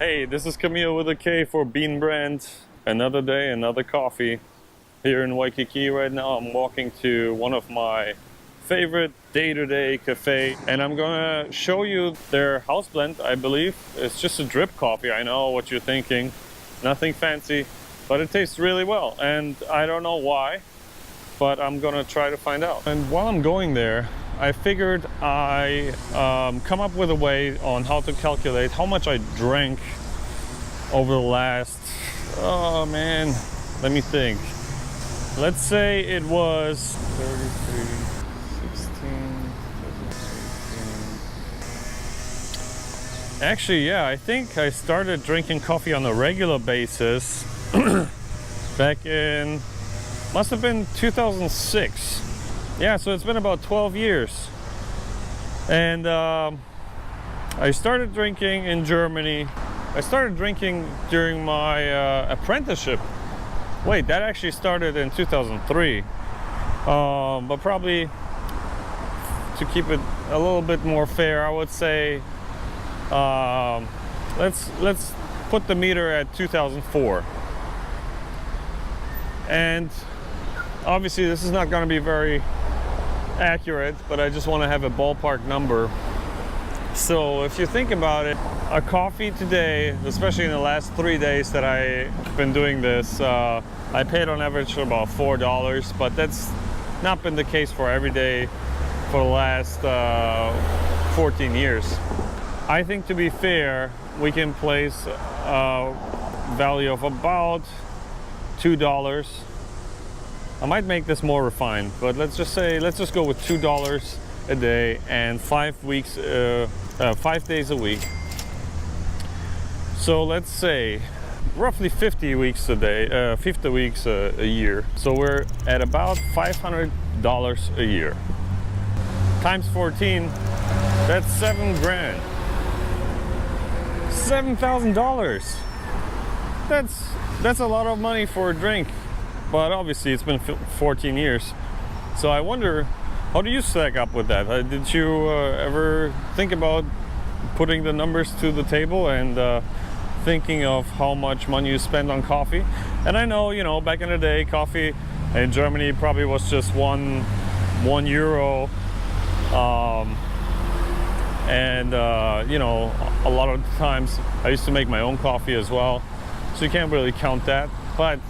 Hey, this is Camille with a K for Beanbrand. Another day, another coffee. Here in Waikiki right now, I'm walking to one of my favorite day-to-day cafe, and I'm gonna show you their house blend. I believe it's just a drip coffee. I know what you're thinking, nothing fancy, but it tastes really well, and I don't know why, but I'm gonna try to find out. And while I'm going there, I figured I come up with a way on how to calculate how much I drank over the last, oh man, let me think. Let's say it was 33, 16, 17, 18. Actually, yeah, I think I started drinking coffee on a regular basis back in, must have been 2006. Yeah, so it's been about 12 years. And I started drinking in Germany. I started drinking during my apprenticeship. Wait, that actually started in 2003. But probably to keep it a little bit more fair, I would say let's put the meter at 2004. And obviously this is not going to be very accurate, but I just want to have a ballpark number. So if you think about it, a coffee today, especially in the last 3 days that I've been doing this, I paid on average about $4, but that's not been the case for every day for the last 14 years. I think, to be fair, we can place a value of about $2. I might make this more refined, but let's just go with $2 a day and 5 days a week. So let's say roughly 50 weeks a day, 50 weeks a year. So we're at about $500 a year. Times 14, that's $7 grand. $7,000. That's a lot of money for a drink. But obviously it's been 14 years. So I wonder, how do you stack up with that? Did you ever think about putting the numbers to the table and thinking of how much money you spend on coffee? And I know, you know, back in the day, coffee in Germany probably was just one euro. You know, a lot of times I used to make my own coffee as well. So you can't really count that. But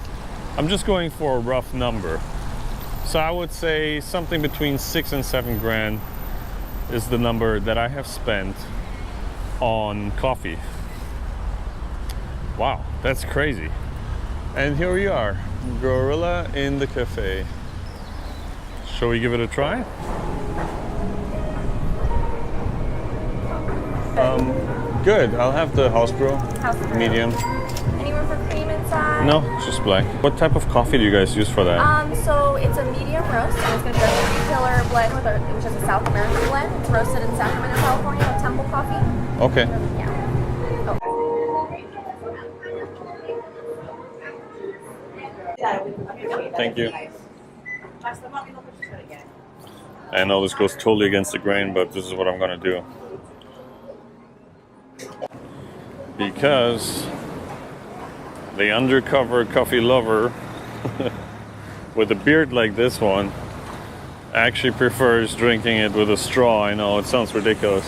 I'm just going for a rough number. So I would say something between 6 and 7 grand is the number that I have spent on coffee. Wow, that's crazy. And here we are, Gorilla in the cafe. Shall we give it a try? Good. I'll have the house brew. Medium. Any room for cream inside? No, it's just black. What type of coffee do you guys use for that? So it's a medium roast, and it's going to be a 3-pillar blend, which is a South American blend. It's roasted in Sacramento, California, with Temple Coffee. Okay. Yeah. Thank you. I know this goes totally against the grain, but this is what I'm going to do. Because the undercover coffee lover with a beard like this one actually prefers drinking it with a straw. I know, it sounds ridiculous.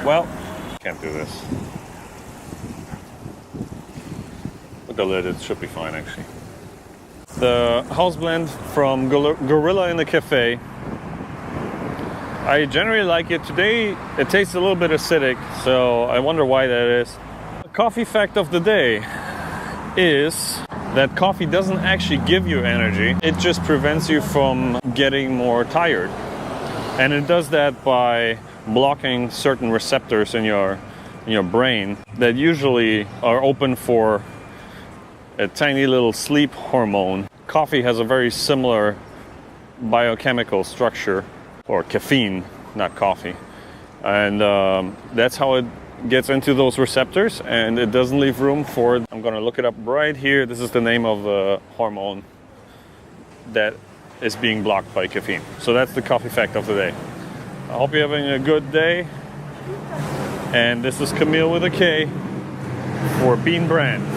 Well, can't do this. With the lid, it should be fine actually. The house blend from Gorilla in the Cafe. I generally like it. Today it tastes a little bit acidic, so I wonder why that is. The coffee fact of the day is that coffee doesn't actually give you energy. It just prevents you from getting more tired. And it does that by blocking certain receptors in your brain that usually are open for a tiny little sleep hormone. Coffee has a very similar biochemical structure, or caffeine, not coffee. And that's how it gets into those receptors, and it doesn't leave room for it. I'm gonna look it up right here. This is the name of the hormone that is being blocked by caffeine. So that's the coffee fact of the day. I hope you're having a good day. And this is Camille with a K for Beanbrand.